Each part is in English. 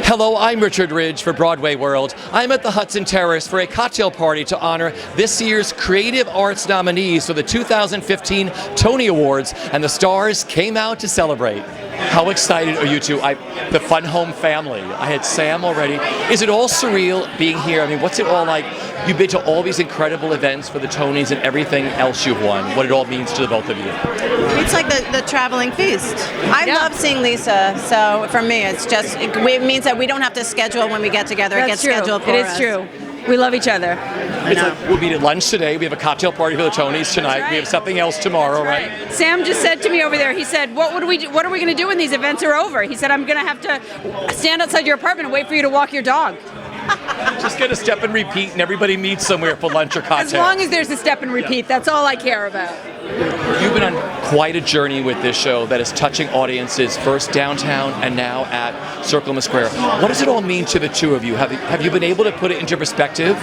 Hello, I'm Richard Ridge for Broadway World. I'm at the Hudson Terrace for a cocktail party to honor this year's Creative Arts nominees for the 2015 Tony Awards, and the stars came out to celebrate. How excited are you two? The Fun Home family. I had Sam already. Is it all surreal being here? I mean, what's it all like? You've been to all these incredible events for the Tonys and everything else you've won. What it all means to the both of you. It's like the traveling feast. I love seeing Lisa, so for me, it means that we don't have to schedule when we get together. It gets scheduled for us. It is true. We love each other. It's like we'll meet at lunch today. We have a cocktail party for the Tonys tonight. Right. We have something else tomorrow, right? Sam just said to me over there, he said, what are we going to do when these events are over? He said, I'm going to have to stand outside your apartment and wait for you to walk your dog. Just get a step and repeat, and everybody meets somewhere for lunch or cocktail. As long as there's a step and repeat, that's all I care about. You've been on quite a journey with this show that is touching audiences, first downtown and now at Circle M Square. What does it all mean to the two of you? Have you been able to put it into perspective?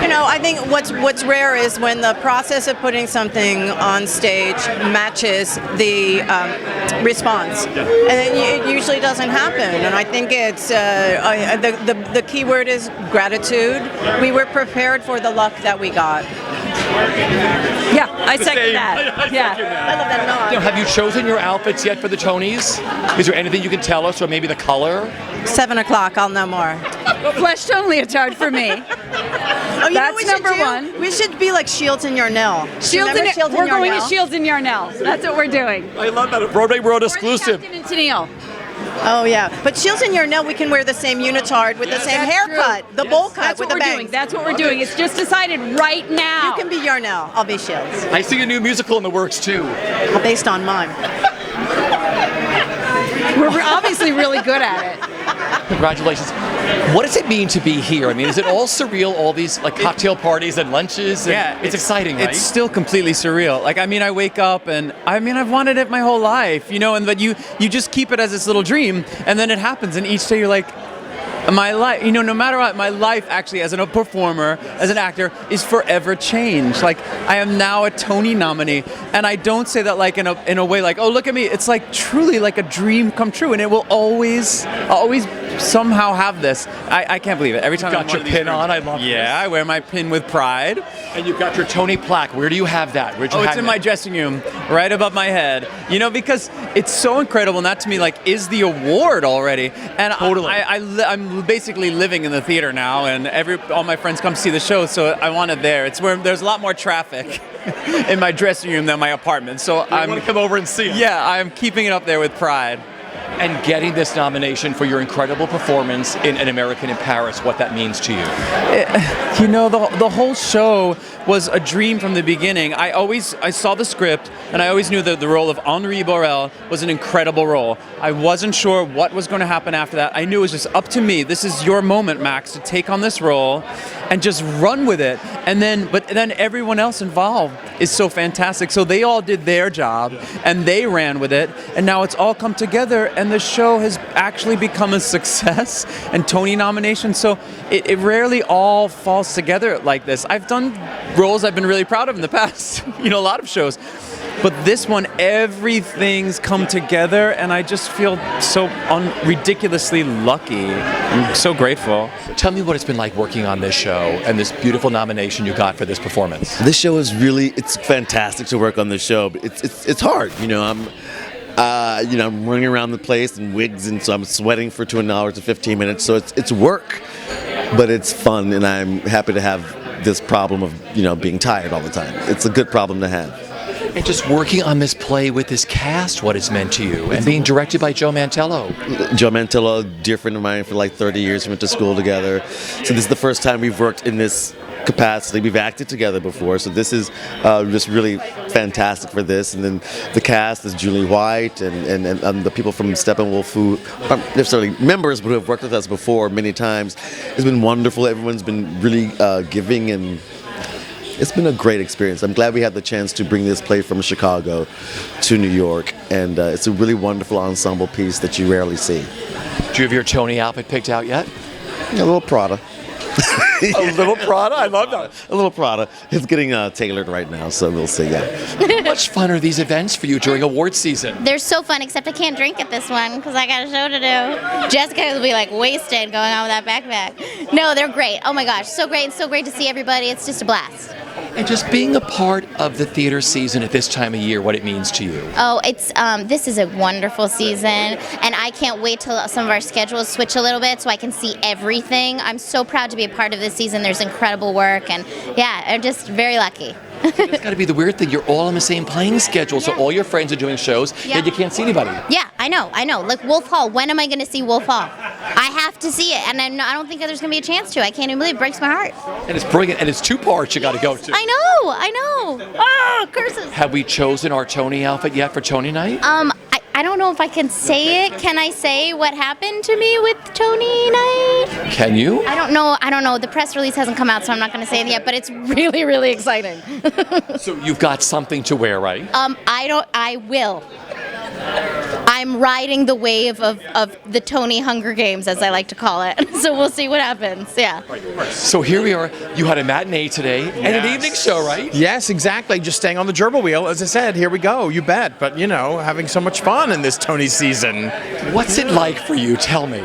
You know, I think what's rare is when the process of putting something on stage matches the response, and it usually doesn't happen. And I think it's the key word is gratitude. We were prepared for the luck that we got. Yeah, I second that. I love that nod. Have you chosen your outfits yet for the Tonys? Is there anything you can tell us, or maybe the color? 7 o'clock, I'll know more. Flesh tone leotard for me. Oh, you know That's what number one. We should be like Shields and Yarnell. We're going to Shields and Yarnell. That's what we're doing. I love that. A Broadway World exclusive. Captain and Tennille. Oh yeah, but Shields and Yarnell, we can wear the same unitard with the same haircut, the bowl cut with the bangs. That's what we're doing. It's just decided right now. You can be Yarnell, I'll be Shields. I see a new musical in the works too. Based on mine. We're obviously really good at it. Congratulations. What does it mean to be here? I mean, is it all surreal, all these like cocktail parties and lunches? And it's exciting, right? It's still completely surreal. Like, I mean, I wake up and, I've wanted it my whole life, but you just keep it as this little dream, and then it happens, and each day you're like, my life, no matter what, my life actually as a performer, as an actor, is forever changed. Like, I am now a Tony nominee, and I don't say that like in a way like, oh, look at me. It's like truly like a dream come true, and it will always somehow have this. I can't believe it. Every time you got your pin on, I love this. Yeah, I wear my pin with pride. And you've got your Tony plaque. Where do you have that? Where'd you hang it's in my dressing room, right above my head. Because it's so incredible. And that to me, like, is the award already. And totally. I'm basically living in the theater now, and all my friends come see the show, so I want it there. It's where there's a lot more traffic in my dressing room than my apartment. So I want to come over and see it. Yeah, I'm keeping it up there with pride. And getting this nomination for your incredible performance in An American in Paris, what that means to you. The whole show was a dream from the beginning. I saw the script, and I always knew that the role of Henri Borel was an incredible role. I wasn't sure what was going to happen after that. I knew it was just up to me. This is your moment, Max, to take on this role and just run with it. But then everyone else involved is so fantastic. So they all did their job, and they ran with it, and now it's all come together, and the show has actually become a success and Tony nomination. So it rarely all falls together like this. I've done roles I've been really proud of in the past, a lot of shows. But this one, everything's come together, and I just feel so ridiculously lucky. I'm so grateful. Tell me what it's been like working on this show and this beautiful nomination you got for this performance. This show is it's fantastic to work on this show. But it's hard, I'm running around the place in wigs, and so I'm sweating for 2 hours and 15 minutes. So it's work, but it's fun, and I'm happy to have this problem of being tired all the time. It's a good problem to have. And just working on this play with this cast, what it's meant to you, and being directed by Joe Mantello. Joe Mantello, a dear friend of mine for like 30 years. We went to school together. So this is the first time we've worked in this capacity. We've acted together before, so this is just really fantastic for this. And then the cast is Julie White and the people from Steppenwolf who aren't necessarily members but who have worked with us before many times. It's been wonderful. Everyone's been really giving, and it's been a great experience. I'm glad we had the chance to bring this play from Chicago to New York, and it's a really wonderful ensemble piece that you rarely see. Do you have your Tony outfit picked out yet? A little Prada. A little Prada? I love that. A little Prada. It's getting tailored right now, so we'll see. Yeah. How much fun are these events for you during award season? They're so fun, except I can't drink at this one because I got a show to do. Jessica will be like wasted going on with that backpack. No, they're great. Oh my gosh, so great. It's so great to see everybody. It's just a blast. And just being a part of the theater season at this time of year, what it means to you. Oh, it's this is a wonderful season, and I can't wait till some of our schedules switch a little bit so I can see everything. I'm so proud to be a part of this season. There's incredible work, and yeah, I'm just very lucky. It's got to be the weird thing. You're all on the same playing schedule, so all your friends are doing shows, yet you can't see anybody. Yeah, I know. Like Wolf Hall. When am I going to see Wolf Hall? I have to see it, and I don't think there's going to be a chance to. I can't even believe it. Breaks my heart. And it's brilliant, and it's 2 parts you got to go to. I know. Ah, curses. Have we chosen our Tony outfit yet for Tony night? I don't know if I can say it. Can I say what happened to me with Tony night? Can you? I don't know. The press release hasn't come out, so I'm not going to say it yet, but it's really, really exciting. So you've got something to wear, right? I will. I'm riding the wave of the Tony Hunger Games, as I like to call it. So we'll see what happens. Yeah. So here we are. You had a matinee today and an evening show, right? Yes, exactly. Just staying on the gerbil wheel. As I said, here we go. You bet. But, having so much fun in this Tony season. What's it like for you? Tell me.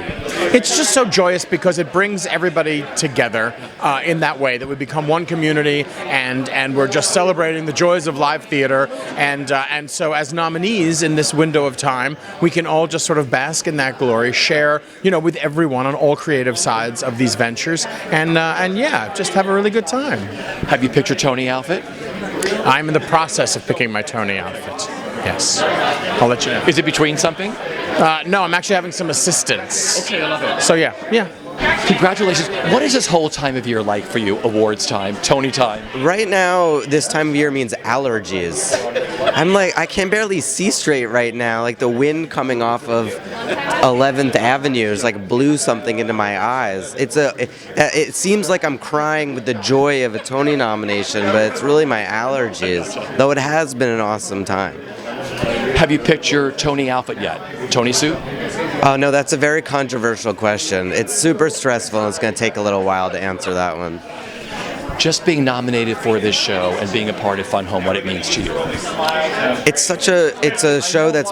It's just so joyous because it brings everybody together in that way, that we become one community and we're just celebrating the joys of live theater. And so as nominees in this window of time, we can all just sort of bask in that glory, share, with everyone on all creative sides of these ventures, and yeah, just have a really good time. Have you picked your Tony outfit? I'm in the process of picking my Tony outfit. Yes. I'll let you know. Is it between something? No, I'm actually having some assistance. Okay, I love it. So yeah. Congratulations. What is this whole time of year like for you? Awards time, Tony time? Right now, this time of year means allergies. I can barely see straight right now. Like the wind coming off of 11th Avenue is blew something into my eyes. It seems like I'm crying with the joy of a Tony nomination, but it's really my allergies. Though it has been an awesome time. Have you picked your Tony outfit yet? Tony suit? Oh no, that's a very controversial question. It's super stressful, and it's going to take a little while to answer that one. Just being nominated for this show and being a part of Fun Home, what it means to you? It's a show that's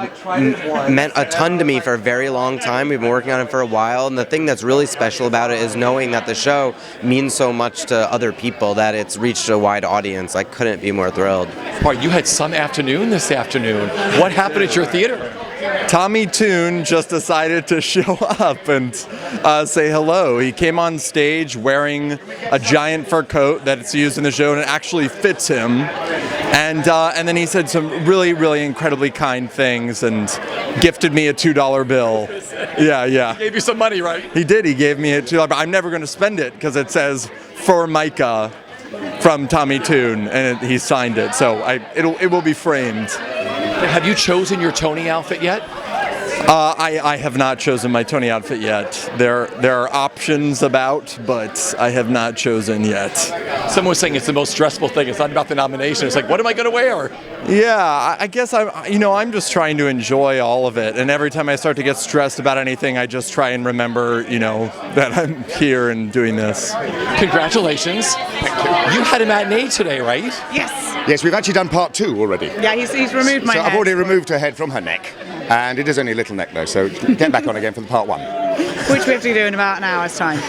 meant a ton to me for a very long time. We've been working on it for a while, and the thing that's really special about it is knowing that the show means so much to other people, that it's reached a wide audience. I couldn't be more thrilled. Right, you had some afternoon this afternoon. What happened at your theater? Tommy Toon just decided to show up and say hello. He came on stage wearing a giant fur coat that's used in the show, and it actually fits him. And then he said some really, really incredibly kind things and gifted me a $2 bill. Yeah. He gave you some money, right? He did. He gave me a $2 bill. I'm never going to spend it because it says for Micah from Tommy Toon, and he signed it. So it will be framed. Have you chosen your Tony outfit yet? I have not chosen my Tony outfit yet. There are options about, but I have not chosen yet. Someone was saying it's the most stressful thing. It's not about the nomination. It's like, what am I going to wear? Yeah, I guess I'm just trying to enjoy all of it. And every time I start to get stressed about anything, I just try and remember, that I'm here and doing this. Congratulations. You had a matinee today, right? Yes, we've actually done part 2 already. Yeah, he's removed my So head. I've already removed her head from her neck, and it is only a little neck though, so get back on again for the part 1. Which we have to do in about an hour's time.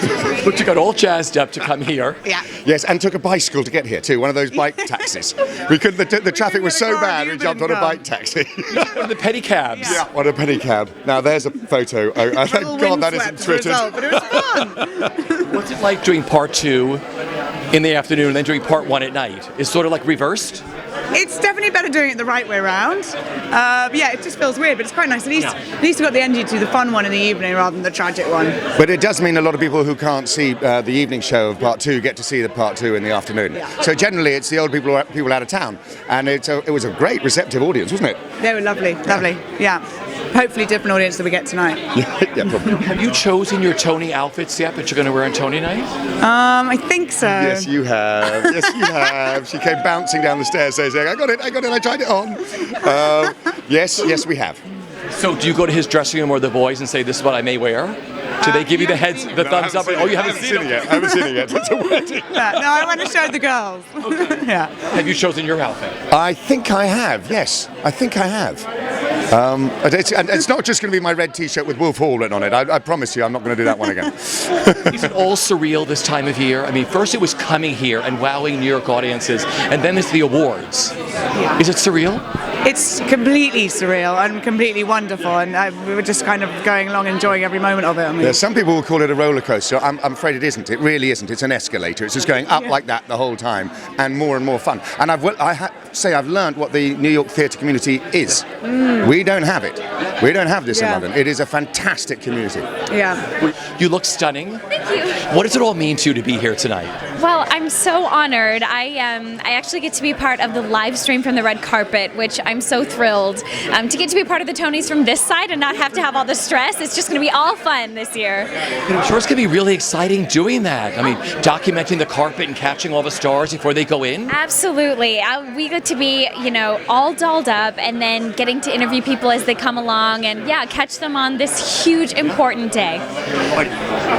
But you got all jazzed up to come here. Yeah. Yes, and took a bicycle to get here too, one of those bike taxis. We couldn't. The traffic was so bad, we jumped on a bike taxi. One of the pedicabs. Yeah, on a pedicab. Now there's a photo. Oh, thank God that isn't twittered. But it was fun. What's it like doing part 2 in the afternoon and then doing part 1 at night? It's sort of like reversed? It's definitely better doing it the right way around. Yeah, it just feels weird, but it's quite nice. At least we've got the energy to do the fun one in the evening rather than the tragic one. But it does mean a lot of people who can't see the evening show of part 2 get to see the part 2 in the afternoon. Yeah. So generally it's the old people out of town, and it was a great receptive audience, wasn't it? They were lovely. Yeah. Hopefully different audience that we get tonight. Yeah, probably. Have you chosen your Tony outfits yet that you're going to wear on Tony night? I think so. Yes, you have. Yes, you have. She came bouncing down the stairs saying, I got it, I tried it on. Yes, we have. So do you go to his dressing room or the boys and say, this is what I may wear? Do they give you the thumbs up? Oh, you haven't seen it yet. I haven't seen it yet. It's a wedding. Yeah, no, I want to show the girls. Yeah. Have you chosen your outfit? I think I have. Yes, I think I have. And it's not just going to be my red T-shirt with Wolf Hall written on it. I promise you, I'm not going to do that one again. Is it all surreal this time of year? I mean, first it was coming here and wowing New York audiences, and then it's the awards. Yeah. Is it surreal? It's completely surreal and completely wonderful, and we were just kind of going along, enjoying every moment of it. I mean. Yeah, some people will call it a roller coaster. I'm afraid it isn't. It really isn't. It's an escalator. It's just going up like that the whole time, and more fun. And I've learned what the New York theatre community is. We don't have it. We don't have this in London. It is a fantastic community. Yeah. You look stunning. Thank you. What does it all mean to you to be here tonight? Well, I'm so honored. I actually get to be part of the live stream from the red carpet, which I'm so thrilled to get to be part of the Tonys from this side and not have to have all the stress. It's just going to be all fun this year. I'm sure it's going to be really exciting doing that. I mean, documenting the carpet and catching all the stars before they go in. Absolutely. We get to be, all dolled up and then getting to interview people as they come along and, catch them on this huge, important day.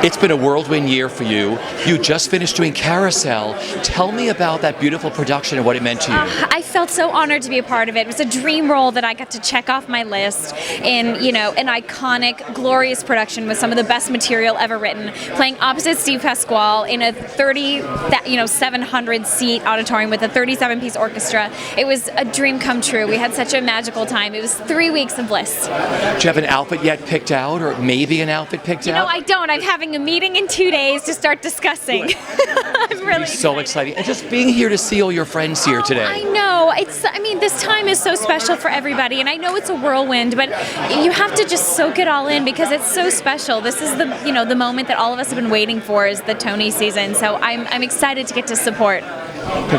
It's been a whirlwind year for you. You just finished doing Carousel. Tell me about that beautiful production and what it meant to you. I felt so honored to be a part of it. It was a dream role that I got to check off my list in, an iconic, glorious production with some of the best material ever written, playing opposite Steve Pasquale in a 700-seat auditorium with a 37-piece orchestra. It was a dream come true. We had such a magical time. It was 3 weeks of bliss. Do you have an outfit yet picked out, or maybe an outfit picked out? No, I don't. I'm having a meeting in 2 days to start discussing. I'm really so excited. And just being here to see all your friends here today. I know. This time is so special for everybody, and I know it's a whirlwind, but you have to just soak it all in because it's so special. This is the moment that all of us have been waiting for, is the Tony season. So I'm excited to get to support.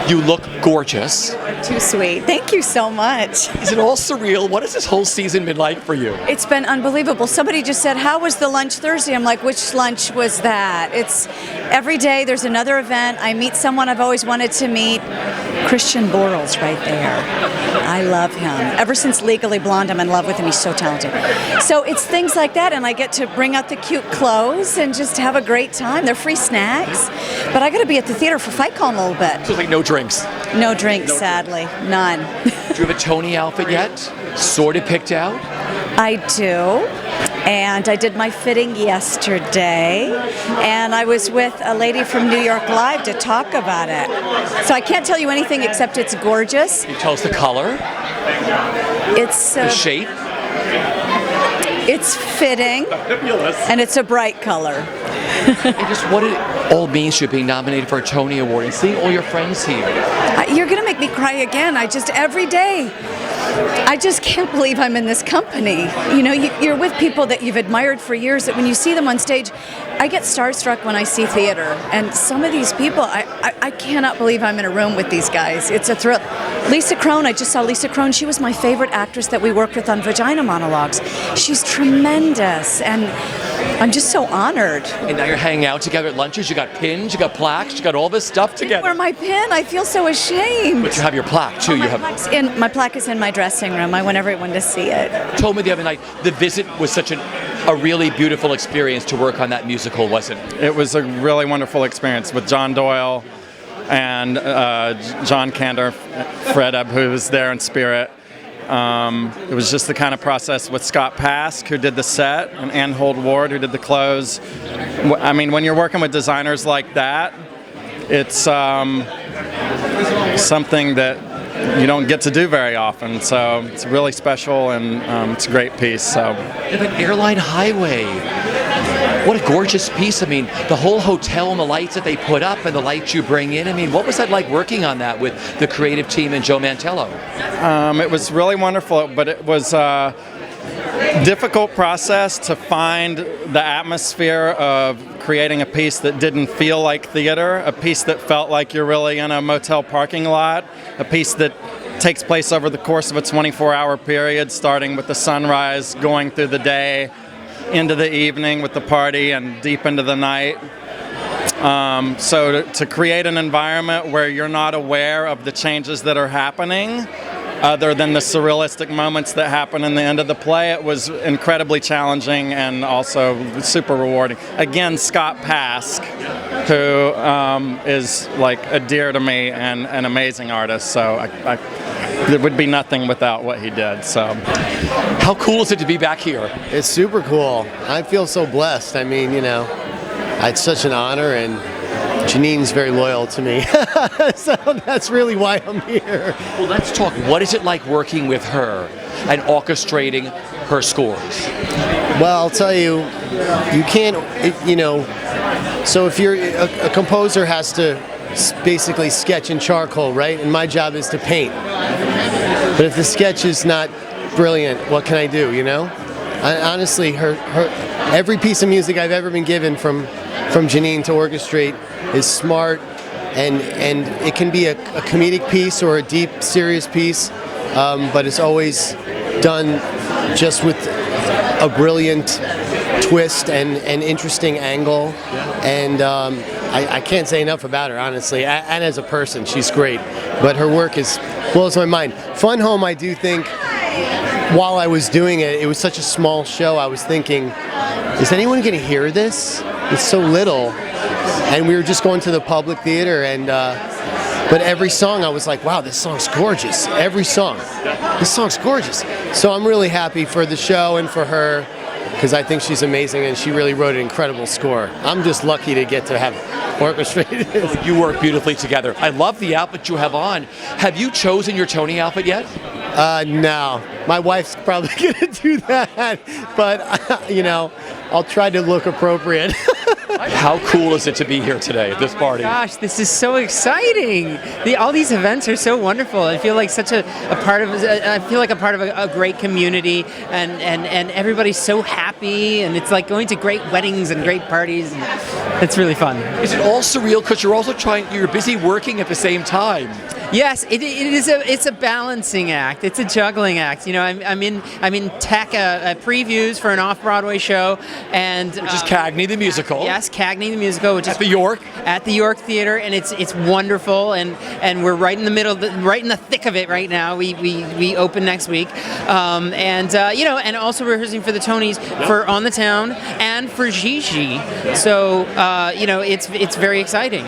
You look gorgeous. Too sweet. Thank you so much. Is it all surreal? What has this whole season been like for you? It's been unbelievable. Somebody just said, how was the lunch Thursday? I'm like, which lunch was that? It's every day there's another event. I meet someone I've always wanted to meet. Christian Borle's right there. I love him. Ever since Legally Blonde, I'm in love with him. He's so talented. So it's things like that, and I get to bring out the cute clothes and just have a great time. They're free snacks. But I got to be at the theater for Fight Call in a little bit. So like no drinks? No drinks, sadly. None. Do you have a Tony outfit yet? Sort of picked out? I do. And I did my fitting yesterday, and I was with a lady from New York Live to talk about it. So I can't tell you anything except it's gorgeous. Can you tell us the color? It's the shape? It's fitting, and it's a bright color. And just what it all means to you being nominated for a Tony Award and seeing all your friends here. You're going to make me cry again. Every day, I just can't believe I'm in this company. You're with people that you've admired for years, that when you see them on stage, I get starstruck when I see theater. And some of these people, I cannot believe I'm in a room with these guys. It's a thrill. Lisa Kron, I just saw Lisa Kron. She was my favorite actress that we worked with on Vagina Monologues. She's tremendous, and I'm just so honored. And now you're hanging out together at lunches. You got pins, you got plaques, you got all this stuff together. Where my pin? I feel so ashamed. But you have your plaque too. My plaque is in my dressing room. I want everyone to see it. You told me the other night the visit was such a really beautiful experience to work on that musical, wasn't it? It was a really wonderful experience with John Doyle and John Kander, Fred Ebb, who was there in spirit. It was just the kind of process with Scott Pask, who did the set, and Ann Hold Ward, who did the clothes. I mean, when you're working with designers like that, it's something that you don't get to do very often. So it's really special, and it's a great piece. So. An airline highway. What a gorgeous piece. I mean, the whole hotel and the lights that they put up and the lights you bring in. I mean, what was that like working on that with the creative team and Joe Mantello? It was really wonderful, but it was a difficult process to find the atmosphere of creating a piece that didn't feel like theater, a piece that felt like you're really in a motel parking lot, a piece that takes place over the course of a 24-hour period, starting with the sunrise, going through the day, into the evening with the party, and deep into the night. So to create an environment where you're not aware of the changes that are happening other than the surrealistic moments that happen in the end of the play. It was incredibly challenging and also super rewarding. Again, Scott Pask, who is like a dear to me and an amazing artist. So there would be nothing without what he did. So, how cool is it to be back here? It's super cool. I feel so blessed. I mean, it's such an honor, and Janine's very loyal to me. So that's really why I'm here. Well, let's talk. What is it like working with her and orchestrating her scores? Well, I'll tell you, you can't, so if you're a composer has to basically sketch in charcoal, right? And my job is to paint. But if the sketch is not brilliant, what can I do, Honestly, her every piece of music I've ever been given from Janine to orchestrate is smart, and it can be a comedic piece or a deep, serious piece, but it's always done just with a brilliant twist and interesting angle. And I can't say enough about her, honestly. And as a person, she's great. But her work blows my mind. Fun Home, I do think, while I was doing it, it was such a small show, I was thinking, is anyone going to hear this? It's so little. And we were just going to the public theater, and but every song I was like, wow, this song's gorgeous. Every song. This song's gorgeous. So I'm really happy for the show and for her, because I think she's amazing, and she really wrote an incredible score. I'm just lucky to get to have orchestrated it. You work beautifully together. I love the outfit you have on. Have you chosen your Tony outfit yet? No. My wife's probably going to do that, but, I'll try to look appropriate. How cool is it to be here today at this party? Gosh, this is so exciting. All these events are so wonderful. I feel like such a part of a great community, and everybody's so happy, and it's like going to great weddings and great parties. And it's really fun. Is it all surreal because you're busy working at the same time? Yes, it's a balancing act. It's a juggling act. I'm in tech previews for an off-Broadway show, and which is Cagney the musical. Yes, Cagney the musical, which is at the York Theater, and it's wonderful. And we're right in the middle, right in the thick of it right now. We open next week, and also rehearsing for the Tonys for On the Town and for Gigi. So it's very exciting.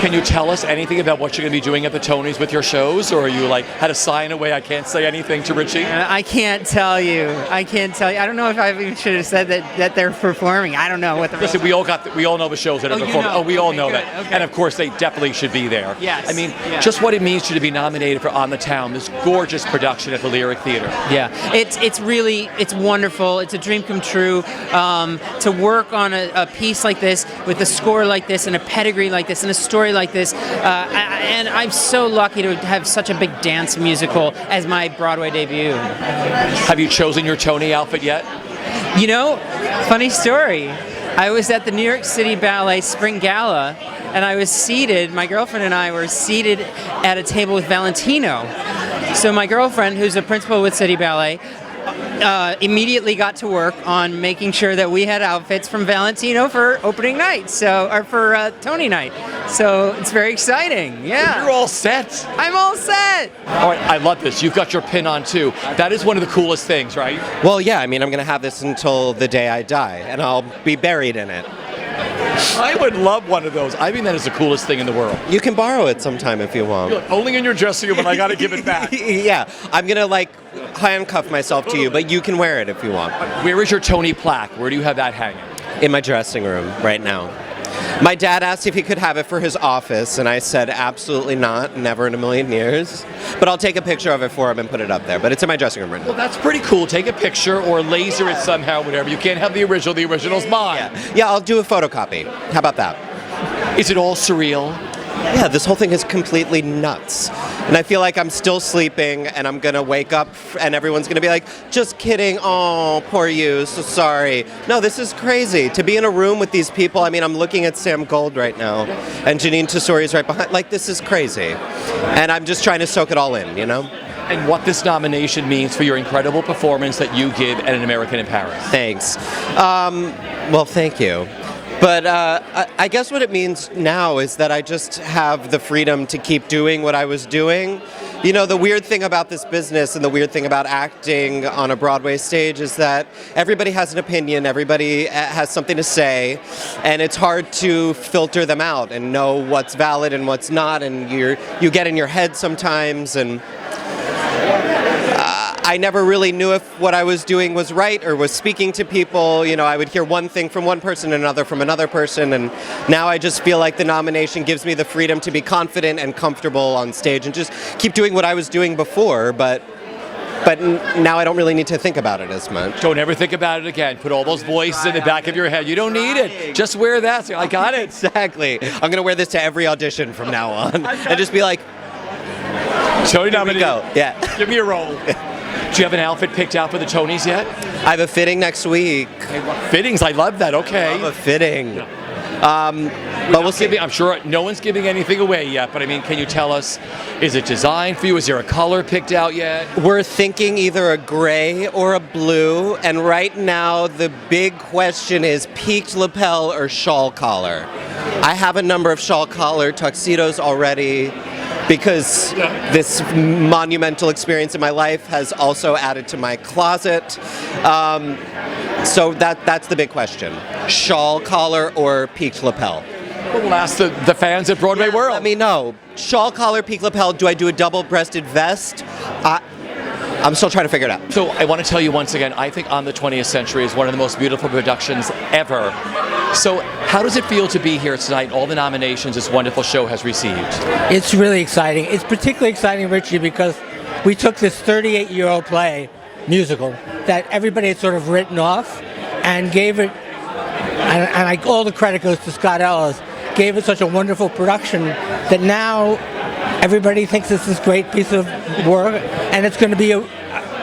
Can you tell us anything about what you're going to be doing at the Tonys with your shows, or are you had a sign away, I can't say anything to Richie? I can't tell you. I don't know if I even should have said that they're performing. I don't know what the. Listen, we all know the shows that are performing. We all know that. Okay. And of course, they definitely should be there. Yes. I mean, just what it means to be nominated for On the Town, this gorgeous production at the Lyric Theater. Yeah, it's wonderful. It's a dream come true to work on a piece like this with a score like this and a pedigree like this and a story like this. And I'm so lucky to have such a big dance musical as my Broadway debut. Have you chosen your Tony outfit yet? Funny story. I was at the New York City Ballet Spring Gala, and I was seated, my girlfriend and I were seated at a table with Valentino. So my girlfriend, who's a principal with City Ballet, immediately got to work on making sure that we had outfits from Valentino for opening night, or for Tony night. So it's very exciting. Yeah. You're all set. I'm all set. All right, I love this. You've got your pin on too. That is one of the coolest things, right? Well, yeah. I mean, I'm going to have this until the day I die, and I'll be buried in it. I would love one of those. I mean, that is the coolest thing in the world. You can borrow it sometime if you want. Only in your dressing room, and I got to give it back. Yeah, I'm going to handcuff myself to you, but you can wear it if you want. Where is your Tony plaque? Where do you have that hanging? In my dressing room right now. My dad asked if he could have it for his office, and I said absolutely not, never in a million years. But I'll take a picture of it for him and put it up there. But it's in my dressing room right now. Well, that's pretty cool. Take a picture or laser it somehow, whatever. You can't have the original. The original's mine. Yeah, I'll do a photocopy. How about that? Is it all surreal? Yeah, this whole thing is completely nuts. And I feel like I'm still sleeping, and I'm going to wake up, and everyone's going to be like, just kidding, oh, poor you, so sorry. No, this is crazy. To be in a room with these people, I mean, I'm looking at Sam Gold right now, and Janine Tesori's right behind. This is crazy. And I'm just trying to soak it all in, And what this nomination means for your incredible performance that you give at An American in Paris. Thanks. Well, thank you. But I guess what it means now is that I just have the freedom to keep doing what I was doing the weird thing about this business and the weird thing about acting on a Broadway stage is that everybody has an opinion, everybody has something to say, and it's hard to filter them out and know what's valid and what's not, and you get in your head sometimes, and I never really knew if what I was doing was right or was speaking to people. I would hear one thing from one person and another from another person, and now I just feel like the nomination gives me the freedom to be confident and comfortable on stage and just keep doing what I was doing before, but now I don't really need to think about it as much. Don't ever think about it again. Put all those voices in the back of your head. You don't need it. Just wear that. I got it. Exactly. I'm going to wear this to every audition from now on and just be like, Tony nominee. Go. Yeah. Give me a role. Do you have an outfit picked out for the Tonys yet? I have a fitting next week. Fittings, I love that. Okay. I love a fitting. But we'll see. I'm sure no one's giving anything away yet, but I mean, can you tell us, is it designed for you? Is there a color picked out yet? We're thinking either a gray or a blue, and right now the big question is peaked lapel or shawl collar. I have a number of shawl collar tuxedos already, because this monumental experience in my life has also added to my closet. So that's the big question. Shawl collar or peaked lapel? We'll ask the fans at Broadway World. Let me know. Shawl collar, peaked lapel, do I do a double-breasted vest? I'm still trying to figure it out. So I want to tell you once again, I think On the 20th Century is one of the most beautiful productions ever. So how does it feel to be here tonight? All the nominations this wonderful show has received. It's really exciting. It's particularly exciting, Richie, because we took this 38-year-old play, musical, that everybody had sort of written off and gave it, and all the credit goes to Scott Ellis, gave it such a wonderful production that now everybody thinks it's this great piece of work, and it's going to be a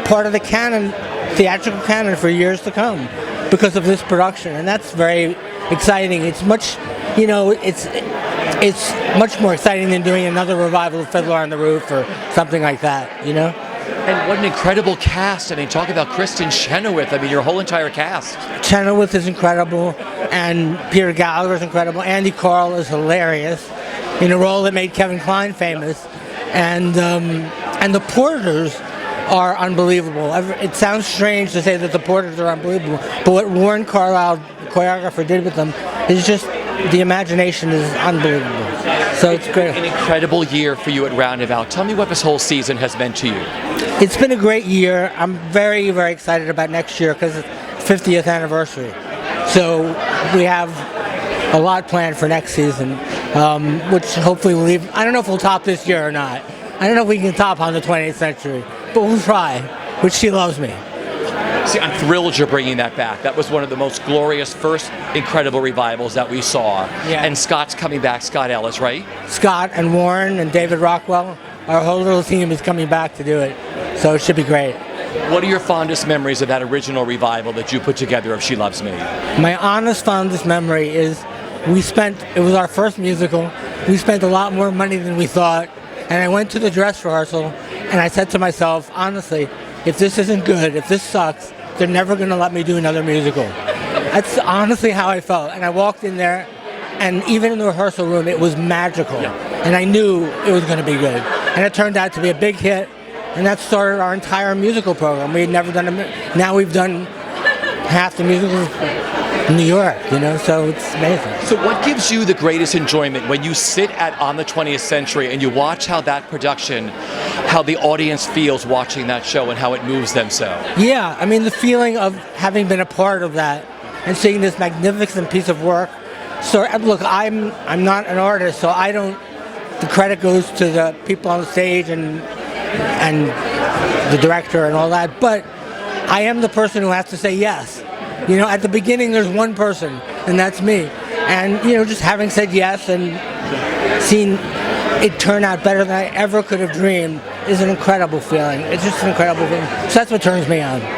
part of the canon, theatrical canon for years to come because of this production, and that's very exciting. It's much, it's much more exciting than doing another revival of Fiddler on the Roof or something like that, And what an incredible cast. I mean, talk about Kristen Chenoweth. I mean, your whole entire cast. Chenoweth is incredible, and Peter Gallagher is incredible. Andy Carl is hilarious in a role that made Kevin Kline famous, and the Porters are unbelievable. It sounds strange to say that the Porters are unbelievable, but what Warren Carlyle, the choreographer, did with them is just, the imagination is unbelievable. So it's great. An incredible year for you at Roundabout. Tell me what this whole season has meant to you. It's been a great year. I'm very, very excited about next year because it's 50th anniversary. So we have a lot planned for next season, which hopefully will leave. I don't know if we'll top this year or not. I don't know if we can top On the 20th Century, but we'll try, which she loves me. See, I'm thrilled you're bringing that back. That was one of the most glorious first incredible revivals that we saw. Yeah. And Scott's coming back, Scott Ellis, right? Scott and Warren and David Rockwell, our whole little team is coming back to do it. So it should be great. What are your fondest memories of that original revival that you put together of She Loves Me? My honest fondest memory is it was our first musical. We spent a lot more money than we thought. And I went to the dress rehearsal and I said to myself, honestly, if this isn't good, if this sucks, they're never going to let me do another musical. That's honestly how I felt. And I walked in there, and even in the rehearsal room, it was magical. Yeah. And I knew it was going to be good. And it turned out to be a big hit, and that started our entire musical program. We had never done now we've done half the musicals in New York, so it's amazing. So what gives you the greatest enjoyment when you sit at On the 20th Century and you watch how that production, how the audience feels watching that show and how it moves them so? Yeah, I mean, the feeling of having been a part of that and seeing this magnificent piece of work. So look, I'm not an artist, so the credit goes to the people on the stage and the director and all that, but I am the person who has to say yes. At the beginning there's one person, and that's me. And, just having said yes and seen it turn out better than I ever could have dreamed is an incredible feeling. It's just an incredible feeling. So that's what turns me on.